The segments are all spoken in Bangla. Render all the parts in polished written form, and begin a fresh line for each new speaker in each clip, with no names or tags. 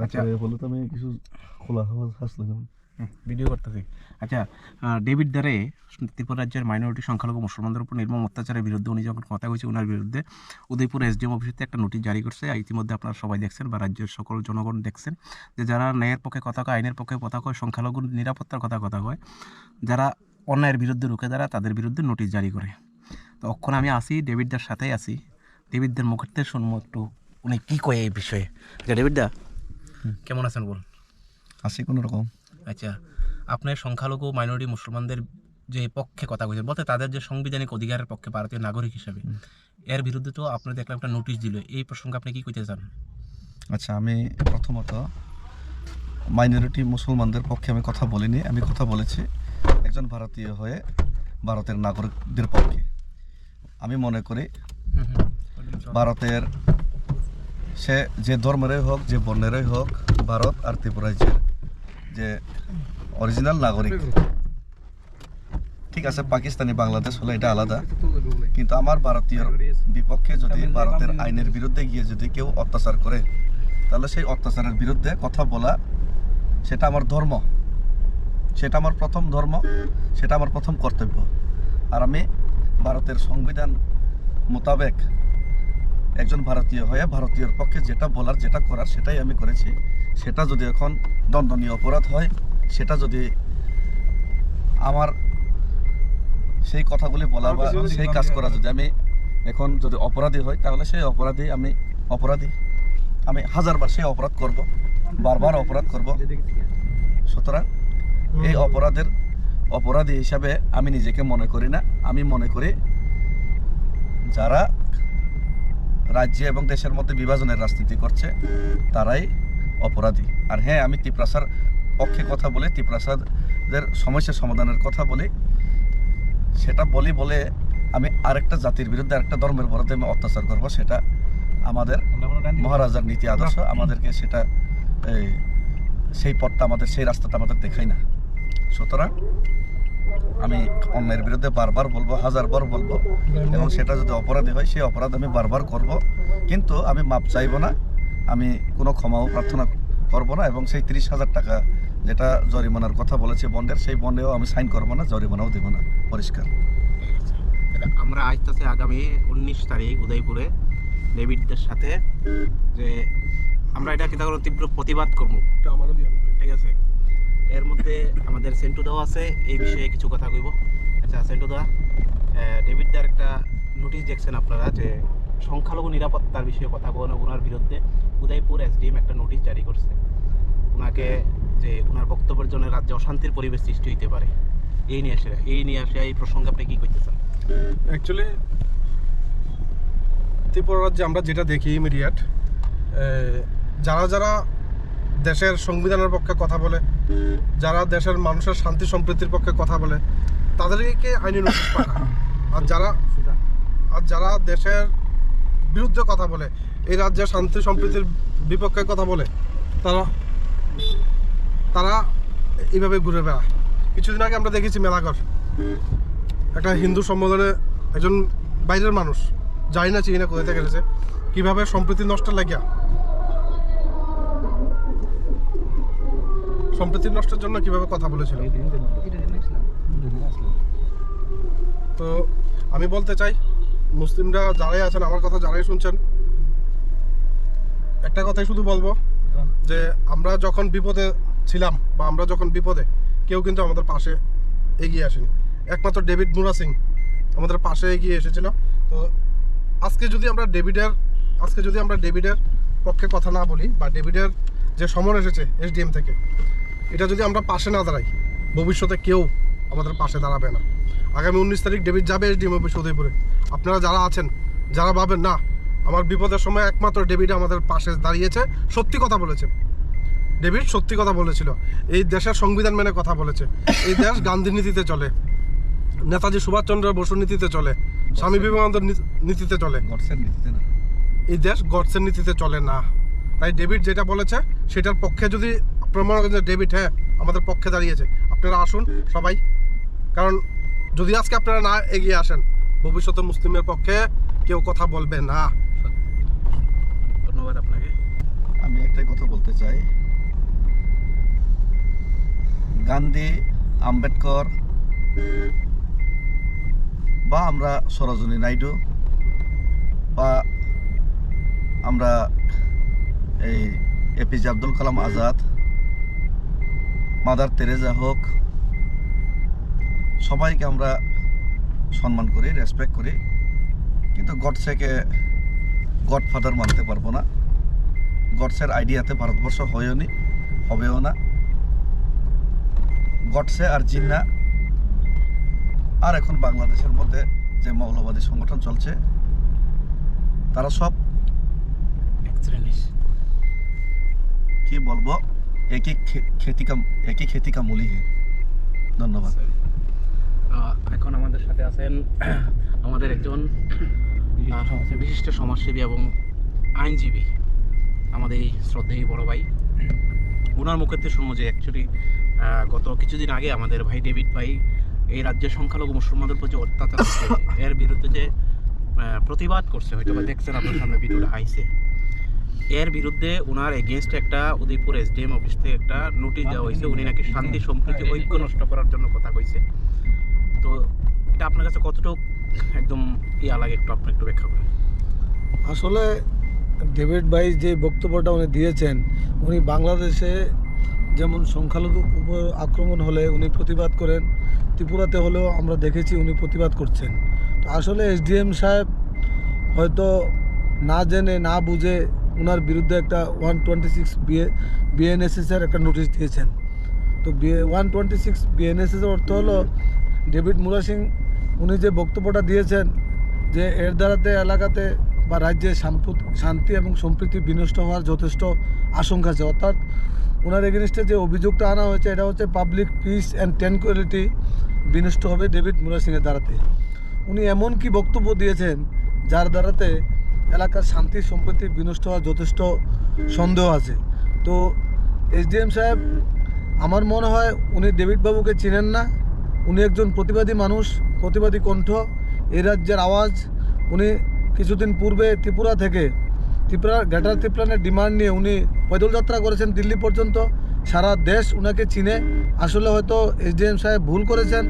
আচ্ছা
বলে তো আমি কিছু খোলা হাওয়া হাসলাম।
ভিডিও করতেছি। আচ্ছা, ডেভিড দারে ত্রিপুরা রাজ্যের মাইনরিটি সংখ্যালঘু মুসলমানদের উপর নির্মম অত্যাচারের বিরুদ্ধে উনি যখন কথা কইছে, ওনার বিরুদ্ধে উদয়পুর এসডিএম অফিসে একটা নোটিশ জারি করছে। ইতিমধ্যে আপনারা সবাই দেখছেন বা রাজ্যের সকল জনগণ দেখছেন যে যারা ন্যায়ের পক্ষে কথা কয়, আইনের পক্ষে কথা কয়, সংখ্যালঘু নিরাপত্তার কথা কয়, যারা অন্যায়ের বিরুদ্ধে রুখে দাঁড়ায় তাদের বিরুদ্ধে নোটিশ জারি করে। তো অক্ষণ আমি আসি ডেভিডদার সাথেই আছি। ডেভিডদের মুখের শুনবো একটু উনি কী কয় এই বিষয়ে। আচ্ছা ডেভিডদা, কেমন আছেন বল?
আসি কোনো রকম।
আচ্ছা, আপনার সংখ্যালঘু মাইনরিটি মুসলমানদের যে পক্ষে কথা কইছেন, বলতে তাদের যে সাংবিধানিক অধিকারের পক্ষে ভারতীয় নাগরিক হিসাবে, এর বিরুদ্ধে তো আপনি দেখলাম একটা নোটিশ দিল। এই প্রসঙ্গে আপনি কি কইতে চান?
আচ্ছা, আমি প্রথমত মাইনরিটি মুসলমানদের পক্ষে আমি কথা বলিনি। আমি কথা বলেছি একজন ভারতীয় হয়ে ভারতের নাগরিকদের পক্ষে। আমি মনে করি ভারতের সে যে ধর্মেরই হোক, যে বর্ণেরই হোক, ভারত আর ত্রিপুরা রাজ্যের যে অরিজিনাল নাগরিক। ঠিক আছে, পাকিস্তানি বাংলাদেশ হলে এটা আলাদা, কিন্তু আমার ভারতীয় বিপক্ষে যদি ভারতের আইনের বিরুদ্ধে গিয়ে যদি কেউ অত্যাচার করে, তাহলে সেই অত্যাচারের বিরুদ্ধে কথা বলা সেটা আমার ধর্ম, সেটা আমার প্রথম ধর্ম, সেটা আমার প্রথম কর্তব্য। আর আমি ভারতের সংবিধান মোতাবেক একজন ভারতীয় হয়ে ভারতীয়র পক্ষে যেটা বলার, যেটা করার, সেটাই আমি করেছি। সেটা যদি এখন দণ্ডনীয় অপরাধ হয়, সেটা যদি আমার সেই কথাগুলি বলা বা সেই কাজ করা যদি আমি এখন যদি অপরাধী হই, তাহলে সেই অপরাধী আমি হাজারবার সেই অপরাধ করব, বারবার অপরাধ করব। সুতরাং এই অপরাধী হিসাবে আমি নিজেকে মনে করি না। আমি মনে করি যারা রাজ্য এবং দেশের মধ্যে বিভাজনের রাজনীতি করছে তারাই অপরাধী। আর হ্যাঁ, আমি ত্রিপ্রাসার পক্ষে কথা বলি, ত্রিপ্রাসাদের সমস্যা সমাধানের কথা বলি। সেটা বলি বলে আমি আরেকটা জাতির বিরুদ্ধে, আরেকটা ধর্মের বিরুদ্ধে আমি অত্যাচার করব, সেটা আমাদের মহারাজার নীতি আদর্শ আমাদেরকে সেটা সেই পথটা আমাদের, সেই রাস্তাটা আমাদের দেখায় না। সুতরাং আমি অন্যের বিরুদ্ধে বারবার বলবো, হাজারবার বলবো, এবং সেটা যদি অপরাধী হয় সেই অপরাধ আমি বারবার করব। কিন্তু আমি মাপ চাইব না, আমি কোনো ক্ষমাও প্রার্থনা করব না, এবং সেই 30,000 টাকা যেটা জরিমানার কথা বলেছে বন্ডের, সেই বন্ডেও আমি সাইন করবো না, জরিমানাও দেবো না। পরিষ্কার।
আমরা আসতেছি আগামী 19 তারিখ উদয়পুরে ডেভিডদের সাথে, যে আমরা এটা কিন্তু তীব্র প্রতিবাদ করবো। ঠিক আছে, এর মধ্যে আমাদের সেন্টু দেওয়া আছে, এই বিষয়ে কিছু কথা কইব। আচ্ছা সেন্টু দেওয়া, ডেভিডদার একটা নোটিশ দেখছেন আপনারা যে সংখ্যালঘু নিরাপত্তার বিষয়ে কথা বলেন, ওনার বিরুদ্ধে উদয়পুর এসডিএম একটা নোটিশ জারি করছে ওনাকে, যে ওনার বক্তব্যের জন্য রাজ্যে অশান্তির পরিবেশ সৃষ্টি হইতে পারে। এই নিয়ে আসে এই প্রসঙ্গে আপনি কি কইতে চান?
অ্যাকচুয়ালি ত্রিপুরা রাজ্যে আমরা যেটা দেখি ইমিডিয়েট, যারা দেশের সংবিধানের পক্ষে কথা বলে, যারা দেশের মানুষের শান্তি সম্প্রীতির পক্ষে কথা বলে, তাদেরকে আইনি নোটিশ পাঠায়। আর যারা দেশের বিরুদ্ধে কথা বলে, এই রাজ্যের শান্তি সম্প্রীতির বিপক্ষে কথা বলে, তারা এইভাবে ঘুরে বেড়ায়। কিছুদিন আগে আমরা দেখেছি মেলাঘর, একটা হিন্দু সম্মেলনে একজন বাইরের মানুষ, জানি না চিনি না কোথা থেকে এসেছে, কীভাবে সম্প্রীতি নষ্ট লাগিয়া, সম্প্রীতি নষ্টের জন্য কিভাবে কথা বলেছিল। তো আমি বলতে চাই, মুসলিমরা যারাই আছেন, আমার কথা যারাই শুনছেন, একটা কথাই শুধু বলবো যে আমরা যখন বিপদে ছিলাম বা আমরা যখন বিপদে, কেউ কিন্তু আমাদের পাশে এগিয়ে আসেনি। একমাত্র ডেভিড মুরা সিং আমাদের পাশে এগিয়ে এসেছিল। তো আজকে যদি আমরা ডেভিডের পক্ষে কথা না বলি, বা ডেভিডের যে সমন এসেছে এসডিএম থেকে, এটা যদি আমরা পাশে না দাঁড়াই, ভবিষ্যতে কেউ আমাদের পাশে দাঁড়াবে না। আগামী 19 তারিখ ডেভিড যাবে এসডিএম অফিস উদয়পুরে। আপনারা যারা আছেন, যারা ভাবেন না আমার বিপদের সময় একমাত্র ডেভিড আমাদের পাশে দাঁড়িয়েছে, সত্যি কথা বলেছে। ডেভিড সত্যি কথা বলেছিল, এই দেশের সংবিধান মেনে কথা বলেছে। এই দেশ গান্ধীর নীতিতে চলে, নেতাজি সুভাষচন্দ্র বসুর নীতিতে চলে, স্বামী বিবেকানন্দের নীতিতে চলে। এই দেশ গডসের নীতিতে চলে না। তাই ডেভিড যেটা বলেছে সেটার পক্ষে যদি প্রমাণ করেন যে ডেভিড হ্যাঁ আমাদের পক্ষে দাঁড়িয়েছে, আপনারা আসুন সবাই। কারণ যদি আজকে আপনারা না এগিয়ে আসেন, ভবিষ্যতে মুসলিমের পক্ষে কেউ কথা বলবে না।
ধন্যবাদ আপনাকে।
আমি একটাই কথা বলতে চাই, গান্ধী, আম্বেদকর বা আমরা সরোজিনী নাইডু বা আমরা এই এপিজে আব্দুল কালাম আজাদ, মাদার তেরেজা হোক, সবাইকে আমরা সম্মান করি, রেসপেক্ট করি, কিন্তু গডসেকে গডফাদার মানতে পারবো না। গডসের আইডিয়াতে ভারতবর্ষ হবেও না। গডসে আর জিন্না আর এখন বাংলাদেশের মধ্যে যে মৌলবাদী সংগঠন চলছে, তারা সব কি বলবো, একই খেতি কা মূলি হে। ধন্যবাদ।
এখন আমাদের সাথে আছেন আমাদের একজন বিশিষ্ট সমাজসেবী এবং আইনজীবী, আমাদের এই শ্রদ্ধেয় বড় ভাই। ওনার মুখেতে শুনবো যে অ্যাকচুয়ালি গত কিছুদিন আগে আমাদের ভাই ডেভিড ভাই এই রাজ্যের সংখ্যালঘু মুসলমানদের প্রতি অত্যাচার হচ্ছে, এর বিরুদ্ধে যে প্রতিবাদ করছে, হয়তো বা দেখছেন আপনার সামনে ভিডিওটা আইছে, এর বিরুদ্ধে ওনার এগেনস্টে একটা উদয়পুর এসডিএম অফিস থেকে একটা নোটিশ দেওয়া হয়েছে। উনি নাকি শান্তি সম্প্রীতি ঐক্য নষ্ট করার জন্য কথা কইছে। তো এটা আপনার কাছে কতটুকু একদম লাগে, আপনি একটু ব্যাখ্যা করেন।
আসলে ডেভিড ভাই যে বক্তব্যটা উনি দিয়েছেন, উনি বাংলাদেশে যেমন সংখ্যালঘু উপর আক্রমণ হলে উনি প্রতিবাদ করেন, ত্রিপুরাতে হলেও আমরা দেখেছি উনি প্রতিবাদ করছেন। তো আসলে এসডিএম সাহেব হয়তো না জেনে না বুঝে ওনার বিরুদ্ধে একটা 126 বিএনএসএসের একটা নোটিশ দিয়েছেন। তো 126 বিএনএসএসের অর্থ হলো ডেভিড মুরা সিং উনি যে বক্তব্যটা দিয়েছেন যে এর দ্বারাতে এলাকাতে বা রাজ্যে শান্তি এবং সম্প্রীতি বিনষ্ট হওয়ার যথেষ্ট আশঙ্কা আছে। অর্থাৎ ওনার এগেনস্টে যে অভিযোগটা আনা হয়েছে, এটা হচ্ছে পাবলিক পিস অ্যান্ড ট্র্যাঙ্কুইলিটি বিনষ্ট হবে ডেভিড মুরা সিংয়ের দ্বারাতে। উনি এমন কি বক্তব্য দিয়েছেন যার দ্বারাতে এলাকার শান্তি সম্প্রীতি বিনষ্ট হওয়ার যথেষ্ট সন্দেহ আছে। তো এসডিএম সাহেব, আমার মনে হয় উনি ডেভিড বাবুকে চিনেন না। উনি একজন প্রতিবাদী মানুষ, প্রতিবাদী কণ্ঠ, এই রাজ্যের আওয়াজ। উনি কিছুদিন পূর্বে ত্রিপুরা থেকে গ্রেটার ত্রিপুরানের ডিমান্ড নিয়ে উনি পৈদল যাত্রা করেছেন দিল্লি পর্যন্ত। সারা দেশ উনাকে চিনে। আসলে হয়তো এসডিএম সাহেব ভুল করেছেন,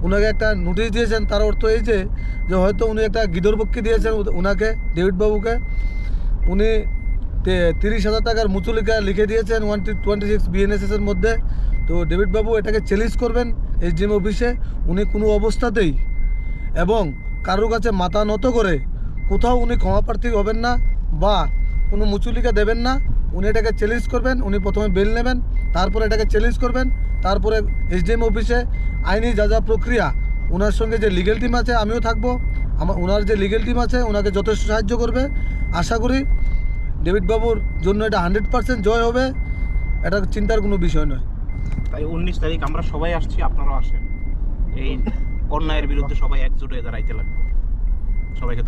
উনাকে একটা নোটিশ দিয়েছেন। তার অর্থ এই যে হয়তো উনি একটা গিদরপক্ষী দিয়েছেন উনাকে, ডেভিড বাবুকে। উনি 30,000 টাকার মুচুলিকা লিখে দিয়েছেন 126 বিএনএসএসের মধ্যে। তো ডেভিড বাবু এটাকে চ্যালেঞ্জ করবেন এসডিএম অফিসে। উনি কোনো অবস্থাতেই এবং কারোর কাছে মাথা নত করে কোথাও উনি ক্ষমাপ্রার্থী হবেন না বা কোনো মুচুলিকা দেবেন না। উনি এটাকে চ্যালেঞ্জ করবেন। উনি প্রথমে বেল নেবেন, তারপরে এটাকে চ্যালেঞ্জ করবেন, তারপরে এসডিএম অফিসে আইনি যা প্রক্রিয়া, ওনার সঙ্গে যে লিগেল টিম আছে, আমিও থাকবো, ওনার যে লিগেল টিম আছে ওনাকে যথেষ্ট সাহায্য করবে। আশা করি ডেভিড বাবুর জন্য এটা 100% জয় হবে, এটা চিন্তার কোনো বিষয় নয়।
তাই 19 তারিখ আমরা সবাই আসছি, আপনারাও আসেন। এই অন্যায়ের বিরুদ্ধে সবাই একজোট হয়ে দাঁড়াইতে লাগবে। সবাইকে